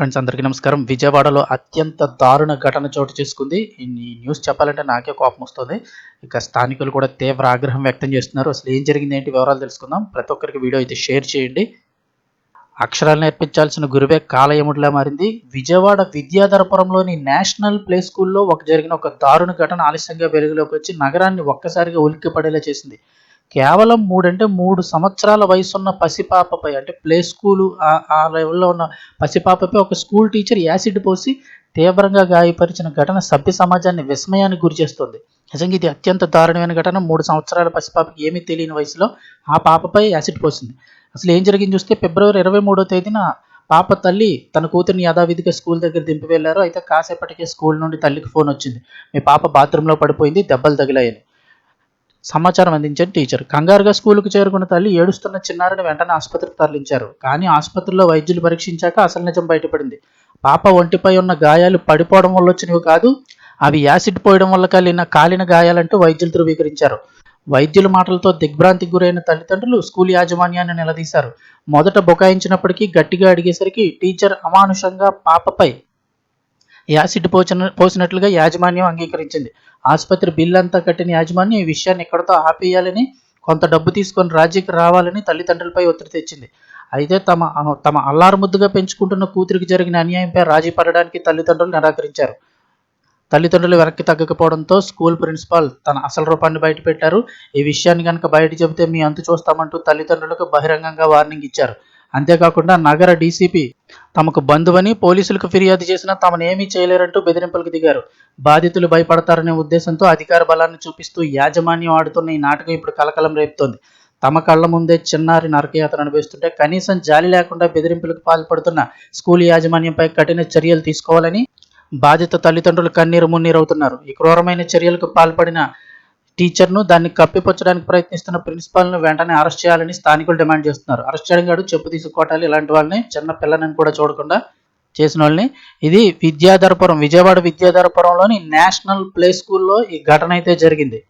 Friends అందరికీ నమస్కారం. విజయవాడలో అత్యంత దారుణ ఘటన చోటు చేసుకుంది. ఈ న్యూస్ చెప్పాలంటే నాకే కోపం వస్తుంది. ఇక స్థానికులు కూడా తీవ్ర ఆగ్రహం వ్యక్తం చేస్తున్నారు. అసలు ఏం జరిగింది, ఏంటి వివరాలు తెలుసుకుందాం. ప్రతి ఒక్కరికి వీడియో అయితే షేర్ చేయండి. అక్షరాలు నేర్పించాల్సిన గురువే కాలయముడిలా మారింది. విజయవాడ విద్యాధరపురంలోని నేషనల్ ప్లే స్కూల్లో జరిగిన ఒక దారుణ ఘటన ఆలస్యంగా వెలుగులోకి వచ్చి నగరాన్ని ఒక్కసారిగా ఉలిక్కిపడేలా చేసింది. కేవలం 3 సంవత్సరాల వయసున్న పసిపాపపై, అంటే ప్లే స్కూలు ఆ లెవెల్లో ఉన్న పసిపాపపై ఒక స్కూల్ టీచర్ యాసిడ్ పోసి తీవ్రంగా గాయపరిచిన ఘటన సభ్య సమాజాన్ని విస్మయానికి గురిచేస్తుంది. నిజంగా ఇది అత్యంత దారుణమైన ఘటన. 3 సంవత్సరాల పసిపాపకి ఏమీ తెలియని వయసులో ఆ పాపపై యాసిడ్ పోసింది. అసలు ఏం జరిగింది చూస్తే, ఫిబ్రవరి 23వ తేదీన పాప తల్లి తన కూతురిని యథావిధిగా స్కూల్ దగ్గర దింపి వెళ్లారు. అయితే కాసేపటికే స్కూల్ నుండి తల్లికి ఫోన్ వచ్చింది, మీ పాప బాత్రూంలో పడిపోయింది, దెబ్బలు తగిలాయని సమాచారం అందించిన టీచర్. కంగారుగా స్కూలుకు చేరుకున్న తల్లి ఏడుస్తున్న చిన్నారిని వెంటనే ఆసుపత్రికి తరలించారు. కానీ ఆసుపత్రిలో వైద్యులు పరీక్షించాక అసలు నిజం బయటపడింది. పాప ఒంటిపై ఉన్న గాయాలు పడిపోవడం వల్ల వచ్చినవి కాదు, అవి యాసిడ్ పోయడం వల్ల కాలిన గాయాలంటూ వైద్యులు ధృవీకరించారు. వైద్యుల మాటలతో దిగ్భ్రాంతికి గురైన తల్లిదండ్రులు స్కూల్ యాజమాన్యాన్ని నిలదీశారు. మొదట బుకాయించినప్పటికీ గట్టిగా అడిగేసరికి టీచర్ అమానుషంగా పాపపై యాసిడ్ పోసినట్లుగా యాజమాన్యం అంగీకరించింది. ఆసుపత్రి బిల్ అంతా కట్టిన యాజమాన్యం ఈ విషయాన్ని ఎక్కడితో ఆపేయాలని, కొంత డబ్బు తీసుకొని రాజీకి రావాలని తల్లిదండ్రులపై ఒత్తిడి తెచ్చింది. అయితే తమ అల్లారుముద్దుగా పెంచుకుంటున్న కూతురికి జరిగిన అన్యాయంపై రాజీ పడడానికి తల్లిదండ్రులు నిరాకరించారు. తల్లిదండ్రులు వెనక్కి తగ్గకపోవడంతో స్కూల్ ప్రిన్సిపాల్ తన అసలు రూపాన్ని బయటపెట్టారు. ఈ విషయాన్ని కనుక బయట చెబితే మీ అంతు చూస్తామంటూ తల్లిదండ్రులకు బహిరంగంగా వార్నింగ్ ఇచ్చారు. అంతేకాకుండా నగర డీసీపీ తమకు బంధువని పోలీసులకు ఫిర్యాదు చేసినా తమను ఏమీ చేయలేరంటూ బెదిరింపులకు దిగారు. బాధితులు భయపడతారనే ఉద్దేశంతో అధికార బలాన్ని చూపిస్తూ యాజమాన్యం ఆడుతున్న ఈ నాటకం ఇప్పుడు కలకలం రేపుతోంది. తమ కళ్ల ముందే చిన్నారి నరకయాతన అనుభవిస్తుంటే కనీసం జాలి లేకుండా బెదిరింపులకు పాల్పడుతున్న స్కూల్ యాజమాన్యంపై కఠిన చర్యలు తీసుకోవాలని బాధిత తల్లిదండ్రులు కన్నీరు మున్నీరవుతున్నారు. ఈ క్రూరమైన చర్యలకు పాల్పడిన టీచర్ను, దాన్ని కప్పిపుచ్చడానికి ప్రయత్నిస్తున్న ప్రిన్సిపాల్ను వెంటనే అరెస్ట్ చేయాలని స్థానికులు డిమాండ్ చేస్తున్నారు. అరెస్ట్ చేయడం కాదు, చెప్పు తీసుకోవటాలు, ఇలాంటి వాళ్ళని, చిన్న పిల్లలను కూడా చూడకుండా చేసిన వాళ్ళని. ఇది విజయవాడ విద్యాధరపురంలోని నేషనల్ ప్లే స్కూల్లో ఈ ఘటన అయితే జరిగింది.